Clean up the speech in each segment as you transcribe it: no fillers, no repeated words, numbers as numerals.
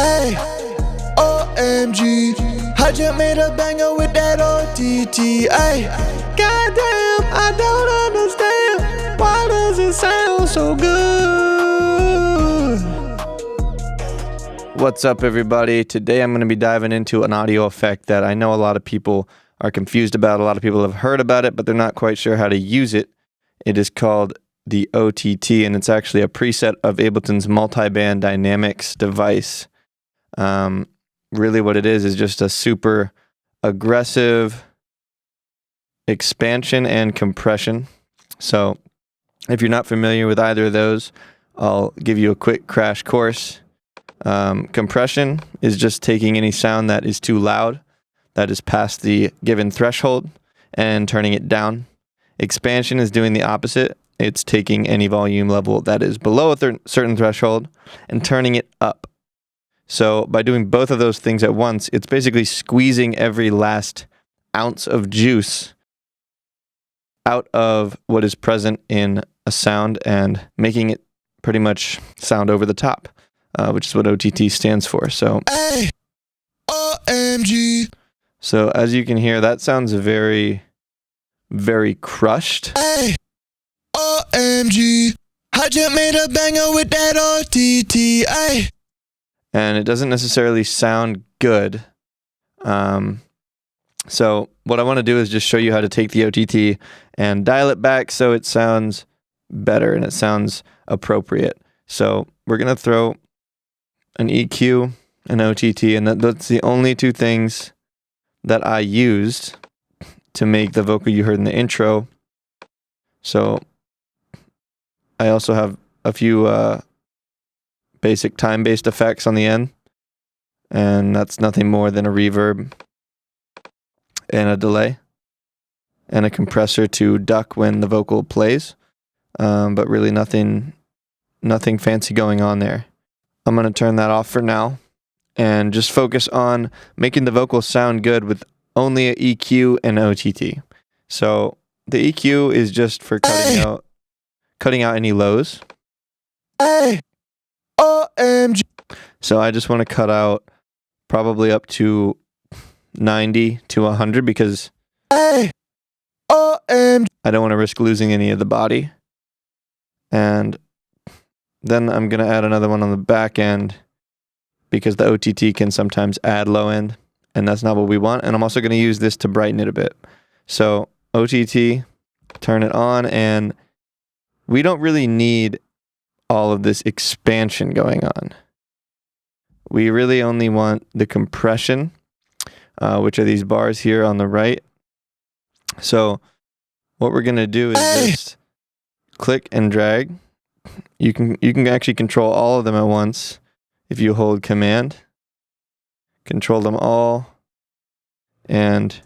Ay, OMG, I just made a banger with that OTT. Ay, goddamn, I don't understand. Why does it sound so good? What's up, everybody? Today I'm going to be diving into an audio effect that I know a lot of people are confused about. A lot of people have heard about it, but they're not quite sure how to use it. It is called the OTT, and it's actually a preset of Ableton's multi-band dynamics device. Really what it is just a super aggressive expansion and compression. So if you're not familiar with either of those, I'll give you a quick crash course. Compression is just taking any sound that is too loud, that is past the given threshold, and turning it down. Expansion is doing the opposite. It's taking any volume level that is below a certain threshold and turning it up. So by doing both of those things at once, it's basically squeezing every last ounce of juice out of what is present in a sound and making it pretty much sound over the top, which is what OTT stands for. So, Ay, OMG. So as you can hear, that sounds very, very crushed. Ay, OMG, I just made a banger with that OTT. Ay. And it doesn't necessarily sound good. So what I want to do is just show you how to take the OTT and dial it back so it sounds better and it sounds appropriate. So we're going to throw an EQ, an OTT, and that's the only two things that I used to make the vocal you heard in the intro. So I also have a few basic time-based effects on the end, and that's nothing more than a reverb and a delay and a compressor to duck when the vocal plays, but really nothing fancy going on there. I'm going to turn that off for now and just focus on making the vocal sound good with only an EQ and OTT. So the EQ is just for cutting out any lows. Ay, OMG. So I just want to cut out probably up to 90 to 100 because Ay, OMG. I don't want to risk losing any of the body. And then I'm going to add another one on the back end because the OTT can sometimes add low end, and that's not what we want. And I'm also going to use this to brighten it a bit. So OTT, turn it on, and we don't really need all of this expansion going on. We really only want the compression, which are these bars here on the right. So what we're going to do is just click and drag. You can actually control all of them at once if you hold Command. Control them all. And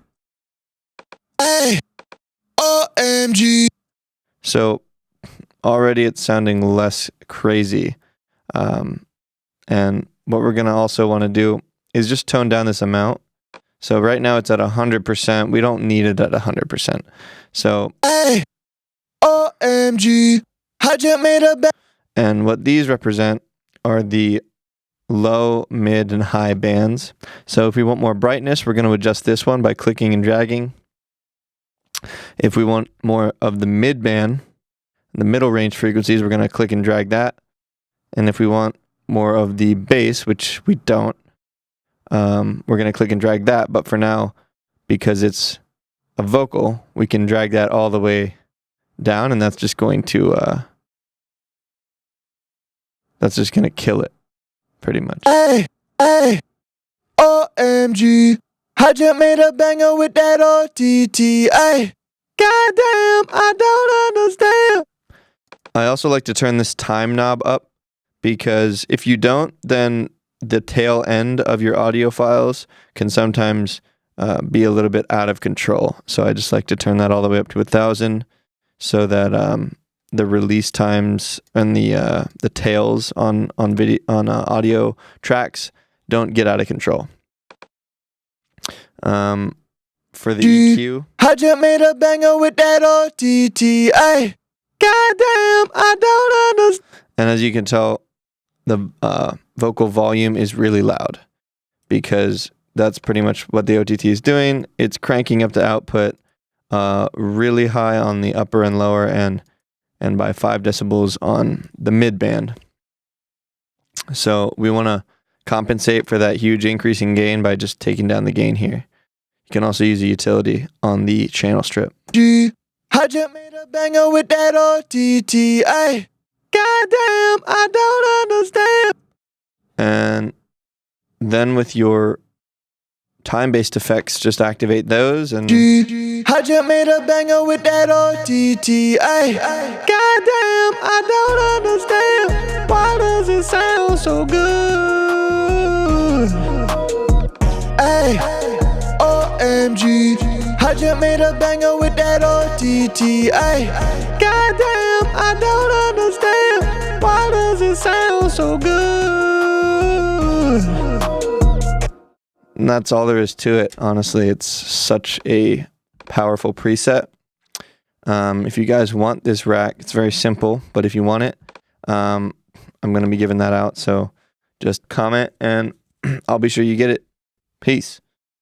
Ay, OMG. So already it's sounding less crazy. And what we're going to also want to do is just tone down this amount. So right now it's at 100%. We don't need it at 100%. So Ay, OMG, I just made a and what these represent are the low, mid, and high bands. So if we want more brightness, we're going to adjust this one by clicking and dragging. If we want more of the mid band, the middle range frequencies, we're going to click and drag that. And if we want more of the bass, which we don't, we're going to click and drag that. But for now, because it's a vocal, we can drag that all the way down, and that's just going to kill it pretty much. Ay, ay, OMG, I just made a banger with that OTT. Ay, goddamn, I don't understand. I also like to turn this time knob up because if you don't, then the tail end of your audio files can sometimes be a little bit out of control. So I just like to turn that all the way up to 1,000 so that the release times and the tails on audio tracks don't get out of control. For the EQ, I just made a banger with that OTT. Ay, goddamn, I don't understand. and as you can tell, the vocal volume is really loud, because that's pretty much what the OTT is doing. It's cranking up the output really high on the upper and lower, and by 5 decibels on the mid band. So we want to compensate for that huge increase in gain by just taking down the gain here. You can also use a utility on the channel strip. I just made a banger with that OTT. Ay, goddamn, I don't understand. And then with your time-based effects, just activate those. And I just made a banger with that OTT. Ay, goddamn, I don't understand. Why does it sound so good? Ay, OMG. I just made a banger with that OTT. Ay, goddamn, I don't understand. Why does it sound so good? And that's all there is to it. Honestly, it's such a powerful preset. If you guys want this rack, it's very simple, but if you want it, I'm going to be giving that out. So just comment and I'll be sure you get it. Peace.